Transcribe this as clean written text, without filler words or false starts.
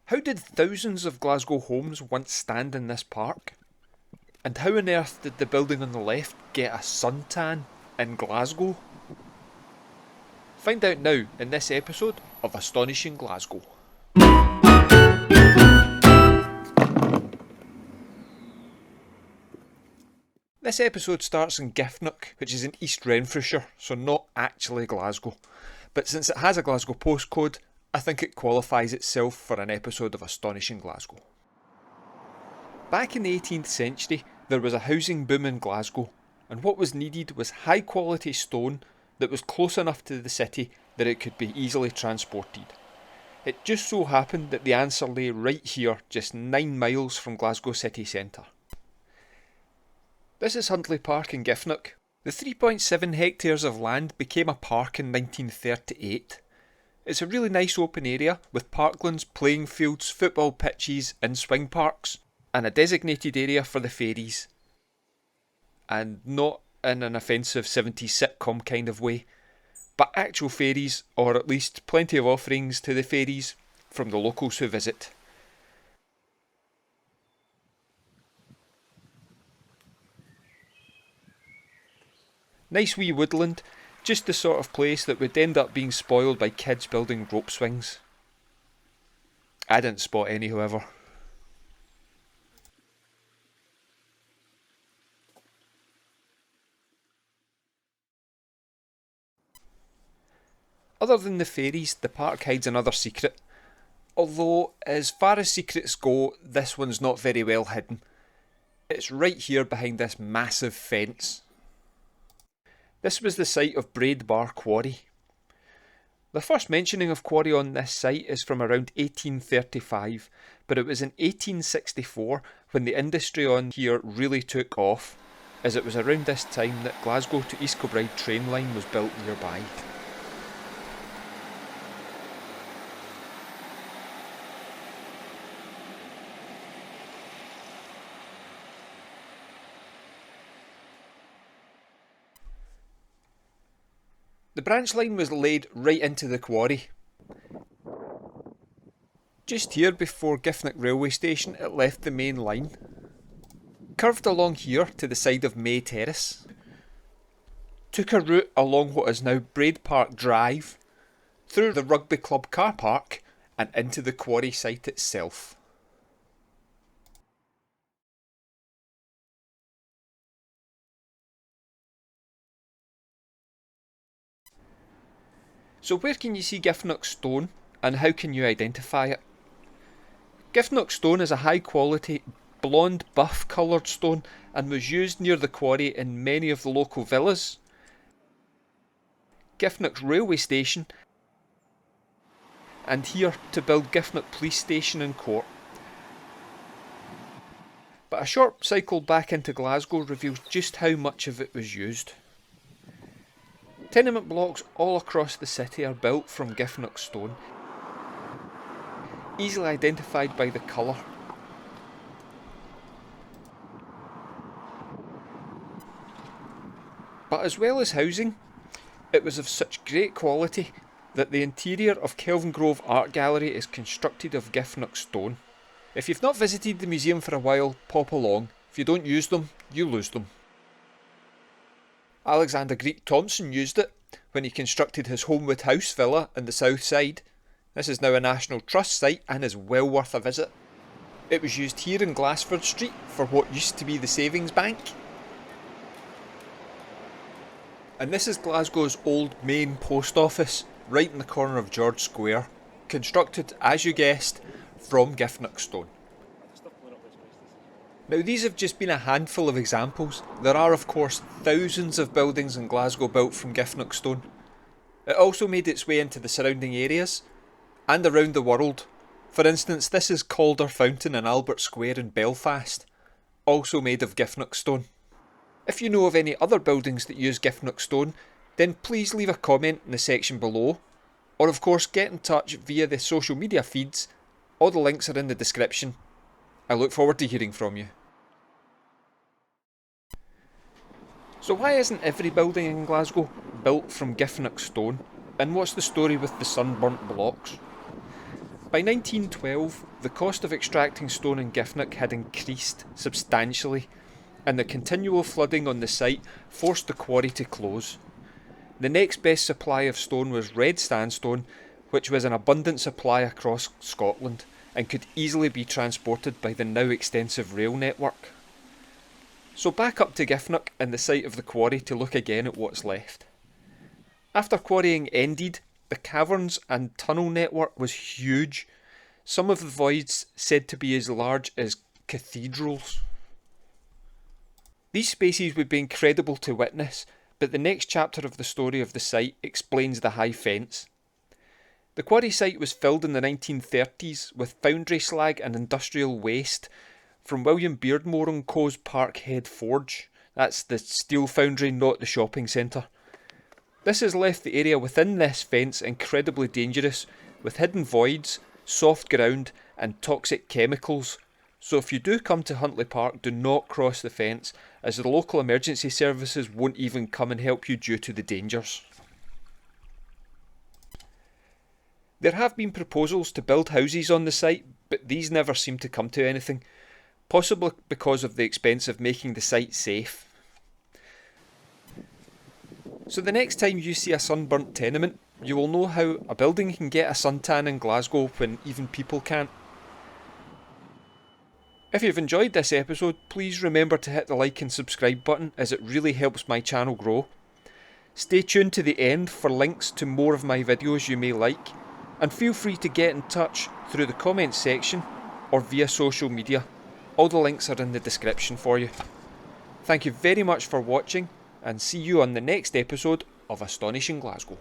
How did thousands of Glasgow homes once stand in this park? And how on earth did the building on the left get a suntan in Glasgow? Find out now in this episode of Astonishing Glasgow. This episode starts in Giffnock, which is in East Renfrewshire, so not actually Glasgow. But since it has a Glasgow postcode, I think it qualifies itself for an episode of Astonishing Glasgow. Back in the 18th century, there was a housing boom in Glasgow, and what was needed was high quality stone that was close enough to the city that it could be easily transported. It just so happened that the answer lay right here, just 9 miles from Glasgow city centre. This is Huntly Park in Giffnock. The 3.7 hectares of land became a park in 1938. It's a really nice open area with parklands, playing fields, football pitches and swing parks, and a designated area for the fairies. And not in an offensive 70s sitcom kind of way, but actual fairies, or at least plenty of offerings to the fairies from the locals who visit. Nice wee woodland, just the sort of place that would end up being spoiled by kids building rope swings. I didn't spot any, however. Other than the fairies, the park hides another secret. Although, as far as secrets go, this one's not very well hidden. It's right here behind this massive fence. This was the site of Braidbar quarry. The first mentioning of quarry on this site is from around 1835, but it was in 1864 when the industry on here really took off, as it was around this time that Glasgow to East Kilbride train line was built nearby. The branch line was laid right into the quarry. Just here before Giffnock railway station it left the main line. Curved along here to the side of May Terrace. Took a route along what is now Braidbar Drive, through the rugby club car park and into the quarry site itself. So where can you see Giffnock Stone and how can you identify it? Giffnock Stone is a high quality blonde buff coloured stone and was used near the quarry in many of the local villas, Giffnock railway station and here to build Giffnock police station and court. But a short cycle back into Glasgow reveals just how much of it was used. Tenement blocks all across the city are built from Giffnock stone, easily identified by the colour. But as well as housing, it was of such great quality that the interior of Kelvingrove Art Gallery is constructed of Giffnock stone. If you've not visited the museum for a while, pop along. If you don't use them, you lose them. Alexander Greek Thomson used it when he constructed his Homewood House villa in the south side. This is now a National Trust site and is well worth a visit. It was used here in Glassford Street for what used to be the Savings Bank. And this is Glasgow's old main post office, right in the corner of George Square, constructed, as you guessed, from Giffnock stone. Now these have just been a handful of examples. There are of course thousands of buildings in Glasgow built from Giffnock stone. It also made its way into the surrounding areas and around the world. For instance, this is Calder Fountain in Albert Square in Belfast, also made of Giffnock stone. If you know of any other buildings that use Giffnock stone, then please leave a comment in the section below, or of course get in touch via the social media feeds. All the links are in the description. I look forward to hearing from you. So why isn't every building in Glasgow built from Giffnock stone, and what's the story with the sunburnt blocks? By 1912, the cost of extracting stone in Giffnock had increased substantially, and the continual flooding on the site forced the quarry to close. The next best supply of stone was red sandstone, which was an abundant supply across Scotland and could easily be transported by the now extensive rail network. So back up to Giffnock and the site of the quarry to look again at what's left. After quarrying ended, the caverns and tunnel network was huge, some of the voids said to be as large as cathedrals. These spaces would be incredible to witness, but the next chapter of the story of the site explains the high fence. The quarry site was filled in the 1930s with foundry slag and industrial waste from William Beardmore and Co.'s Parkhead Forge. That's the steel foundry, not the shopping centre. This has left the area within this fence incredibly dangerous, with hidden voids, soft ground and toxic chemicals. So if you do come to Huntly Park, do not cross the fence, as the local emergency services won't even come and help you due to the dangers. There have been proposals to build houses on the site, but these never seem to come to anything, possibly because of the expense of making the site safe. So the next time you see a sunburnt tenement, you will know how a building can get a suntan in Glasgow when even people can't. If you've enjoyed this episode, please remember to hit the like and subscribe button, as it really helps my channel grow. Stay tuned to the end for links to more of my videos you may like, and feel free to get in touch through the comments section or via social media. All the links are in the description for you. Thank you very much for watching, and see you on the next episode of Astonishing Glasgow.